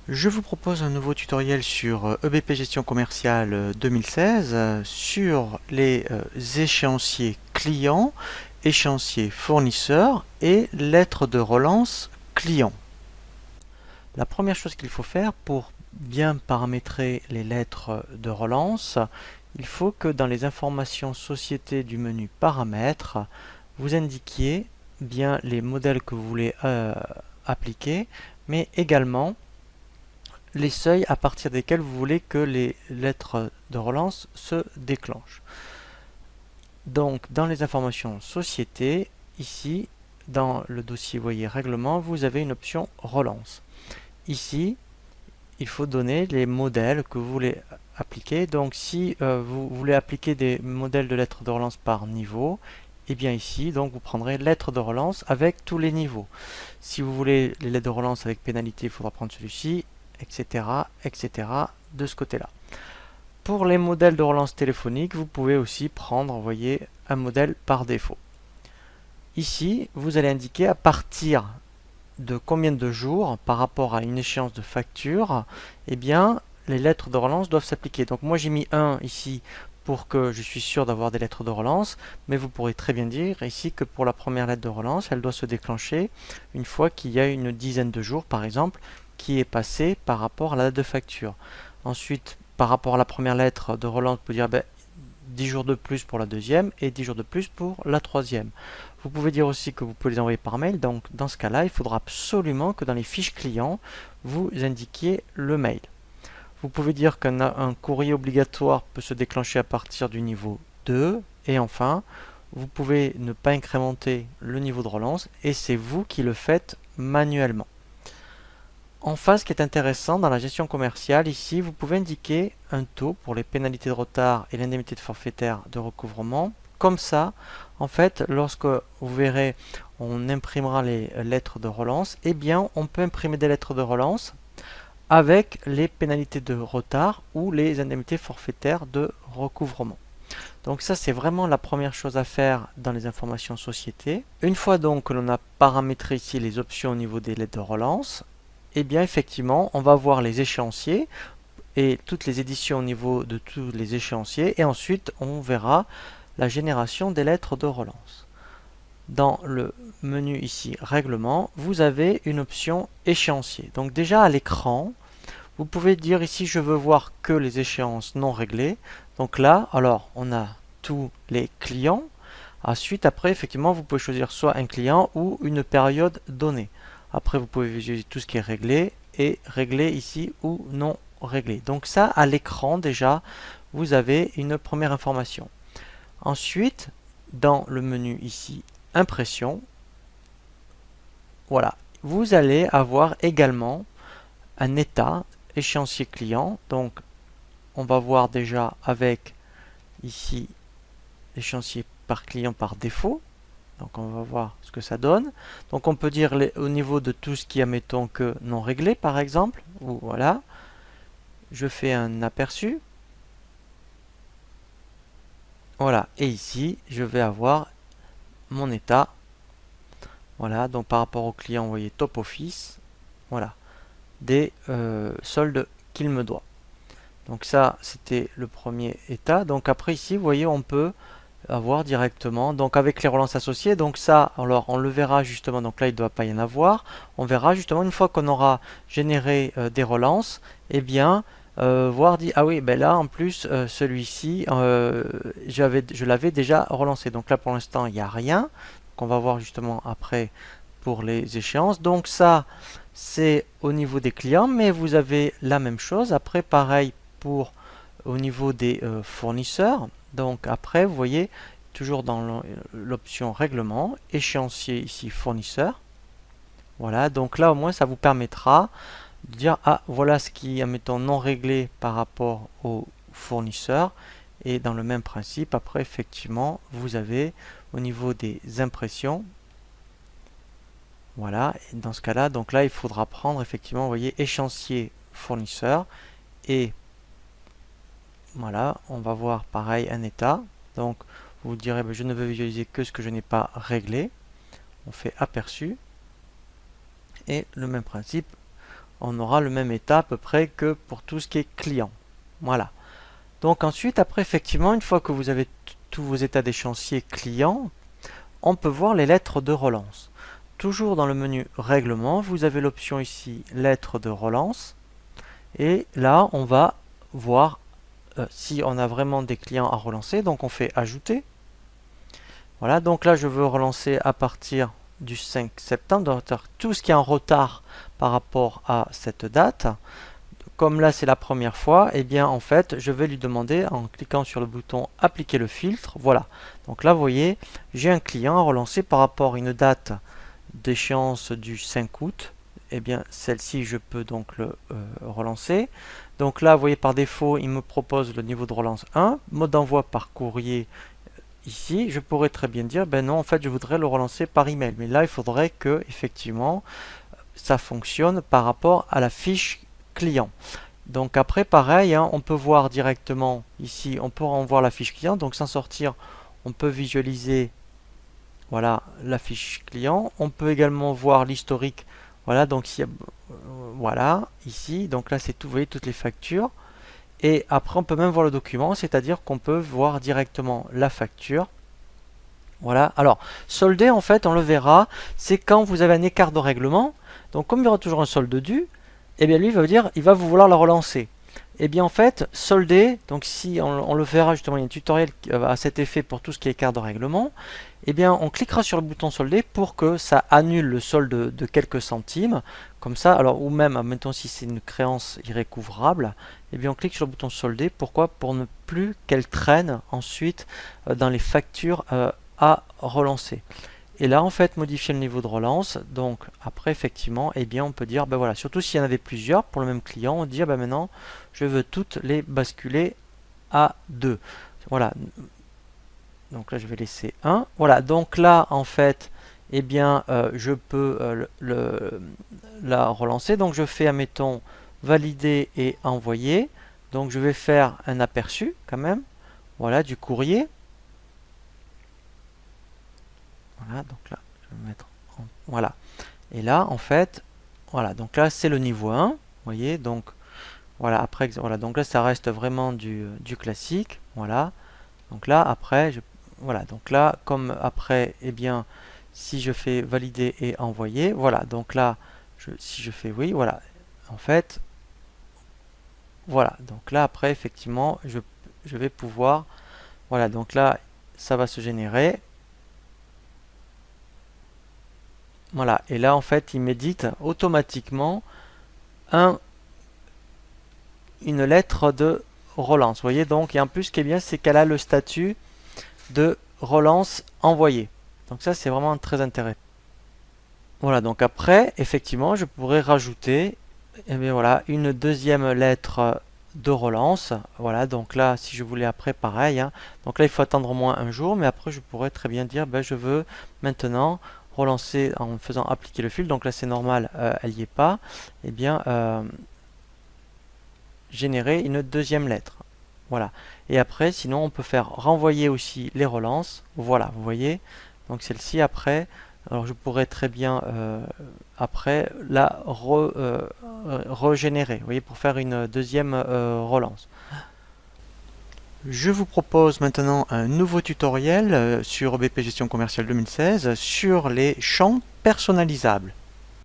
Je vous propose un nouveau tutoriel sur EBP Gestion Commerciale 2016 sur les échéanciers clients, échéanciers fournisseurs et lettres de relance clients. La première chose qu'il faut faire pour bien paramétrer les lettres de relance, il faut que dans les informations société du menu paramètres, vous indiquiez bien les modèles que vous voulez appliquer, mais également les seuils à partir desquels vous voulez que les lettres de relance se déclenchent. Donc dans les informations société, ici dans le dossier, vous voyez règlement, vous avez une option relance. Ici, il faut donner les modèles que vous voulez appliquer. Donc si vous voulez appliquer des modèles de lettres de relance par niveau, et bien ici, donc vous prendrez lettres de relance avec tous les niveaux. Si vous voulez les lettres de relance avec pénalité, il faudra prendre celui-ci, etc., etc., de ce côté-là. Pour les modèles de relance téléphonique, vous pouvez aussi prendre, vous voyez, un modèle par défaut. Ici, vous allez indiquer à partir de combien de jours par rapport à une échéance de facture, eh bien, les lettres de relance doivent s'appliquer. Donc moi j'ai mis 1 ici pour que je suis sûr d'avoir des lettres de relance, mais vous pourrez très bien dire ici que pour la première lettre de relance, elle doit se déclencher une fois qu'il y a une dizaine de jours, par exemple, qui est passé par rapport à la date de facture. Ensuite, par rapport à la première lettre de relance, vous pouvez dire 10 jours de plus pour la deuxième et 10 jours de plus pour la troisième. Vous pouvez dire aussi que vous pouvez les envoyer par mail, donc dans ce cas-là, il faudra absolument que dans les fiches clients, vous indiquiez le mail. Vous pouvez dire qu'un courrier obligatoire peut se déclencher à partir du niveau 2, et enfin, vous pouvez ne pas incrémenter le niveau de relance, et c'est vous qui le faites manuellement. Enfin, ce qui est intéressant dans la gestion commerciale, ici, vous pouvez indiquer un taux pour les pénalités de retard et l'indemnité de forfaitaire de recouvrement. Comme ça, en fait, lorsque vous verrez, on imprimera les lettres de relance, eh bien, on peut imprimer des lettres de relance avec les pénalités de retard ou les indemnités forfaitaires de recouvrement. Donc ça, c'est vraiment la première chose à faire dans les informations société. Une fois donc que l'on a paramétré ici les options au niveau des lettres de relance, eh bien effectivement, on va voir les échéanciers et toutes les éditions au niveau de tous les échéanciers, et ensuite on verra la génération des lettres de relance. Dans le menu ici règlement, vous avez une option échéancier. Donc déjà à l'écran, vous pouvez dire ici je veux voir que les échéances non réglées. Donc là, alors on a tous les clients. Ensuite, après, effectivement, vous pouvez choisir soit un client ou une période donnée. Après, vous pouvez visualiser tout ce qui est réglé et régler ici ou non réglé. Donc ça, à l'écran déjà, vous avez une première information. Ensuite, dans le menu ici, impression, voilà, vous allez avoir également un état échéancier client. Donc, on va voir déjà avec ici l'échéancier par client par défaut. Donc on va voir ce que ça donne. Donc on peut dire au niveau de tout ce qui est, admettons, que non réglé par exemple. Ou voilà. Je fais un aperçu. Voilà. Et ici, je vais avoir mon état. Voilà. Donc par rapport au client, vous voyez top office. Voilà. Des soldes qu'il me doit. Donc ça, c'était le premier état. Donc après ici, vous voyez, on peut avoir directement, donc avec les relances associées. Donc ça, alors on le verra justement, donc là il ne doit pas y en avoir. On verra justement une fois qu'on aura généré des relances, et bien voir dit ah oui, ben là en plus celui-ci je l'avais déjà relancé. Donc là pour l'instant il n'y a rien. Donc on va voir justement après pour les échéances. Donc ça c'est au niveau des clients, mais vous avez la même chose. Après pareil pour au niveau des fournisseurs. Donc après, vous voyez, toujours dans l'option règlement, échéancier ici fournisseur. Voilà, donc là au moins ça vous permettra de dire, ah voilà ce qui est, admettons, non réglé par rapport au fournisseur. Et dans le même principe, après effectivement, vous avez au niveau des impressions, voilà, et dans ce cas-là, donc là il faudra prendre effectivement, vous voyez, échéancier fournisseur, et voilà, on va voir pareil un état. Donc vous direz je ne veux visualiser que ce que je n'ai pas réglé. On fait aperçu. Et le même principe on aura le même état à peu près que pour tout ce qui est client. Voilà. Donc ensuite, après, effectivement, une fois que vous avez tous vos états d'échéancier client, on peut voir les lettres de relance. Toujours dans le menu règlement, vous avez l'option ici lettres de relance. Et là, on va voir si on a vraiment des clients à relancer. Donc on fait ajouter. Voilà, donc là je veux relancer à partir du 5 septembre, donc tout ce qui est en retard par rapport à cette date. Comme là c'est la première fois, et bien en fait je vais lui demander en cliquant sur le bouton appliquer le filtre. Voilà, donc là vous voyez, j'ai un client à relancer par rapport à une date d'échéance du 5 août. Et bien celle-ci je peux donc le relancer. Donc là vous voyez par défaut il me propose le niveau de relance 1, mode d'envoi par courrier. Ici, je pourrais très bien dire, ben non, en fait, je voudrais le relancer par email. Mais là, il faudrait que, effectivement, ça fonctionne par rapport à la fiche client. Donc après, pareil, hein, on peut voir directement ici, on peut en voir la fiche client. Donc sans sortir, on peut visualiser, voilà, la fiche client. On peut également voir l'historique. Voilà, donc voilà, ici. Donc là, c'est tout, vous voyez, toutes les factures. Et après, on peut même voir le document, c'est-à-dire qu'on peut voir directement la facture. Voilà. Alors, solder, en fait, on le verra, c'est quand vous avez un écart de règlement. Donc, comme il y aura toujours un solde dû, eh bien, lui, il va vous dire, il va vous vouloir la relancer. Eh bien, en fait, solder, donc si on le verra justement, il y a un tutoriel à cet effet pour tout ce qui est écart de règlement. Eh bien, on cliquera sur le bouton solder pour que ça annule le solde de quelques centimes. Comme ça, alors, ou même, mettons si c'est une créance irrécouvrable, eh bien, on clique sur le bouton solder. Pourquoi? Pour ne plus qu'elle traîne ensuite dans les factures à relancer. Et là, en fait, modifier le niveau de relance. Donc, après, effectivement, eh bien, on peut dire, ben voilà, surtout s'il y en avait plusieurs pour le même client, on dit, ben maintenant, je veux toutes les basculer à 2. Voilà. Donc là, je vais laisser 1. Voilà. Donc là, en fait, eh bien, je peux la relancer. Donc, je fais, admettons, valider et envoyer. Donc, je vais faire un aperçu, quand même. Voilà, du courrier. Voilà, donc là, je vais mettre voilà. Et là, en fait, voilà, donc là, c'est le niveau 1. Vous voyez, donc voilà, après, voilà, donc là, ça reste vraiment du classique. Voilà. Donc là, après, voilà, donc là, comme après, eh bien, si je fais valider et envoyer, voilà, donc là, si je fais oui, voilà, en fait, voilà, donc là, après, effectivement, je vais pouvoir, voilà, donc là, ça va se générer. Voilà, et là en fait il m'édite automatiquement une lettre de relance. Vous voyez donc, et en plus ce qui est bien c'est qu'elle a le statut de relance envoyée. Donc ça c'est vraiment très intéressant. Voilà, donc après effectivement je pourrais rajouter voilà, une deuxième lettre de relance. Voilà, donc là si je voulais après pareil, hein. Donc là il faut attendre au moins un jour, mais après je pourrais très bien dire ben, je veux maintenant relancer en faisant appliquer le fil, donc là c'est normal, elle n'y est pas, et bien générer une deuxième lettre. Voilà. Et après, sinon on peut faire renvoyer aussi les relances. Voilà, vous voyez. Donc celle-ci après, alors je pourrais très bien après la régénérer, vous voyez, pour faire une deuxième relance. Je vous propose maintenant un nouveau tutoriel sur EBP Gestion Commerciale 2016 sur les champs personnalisables.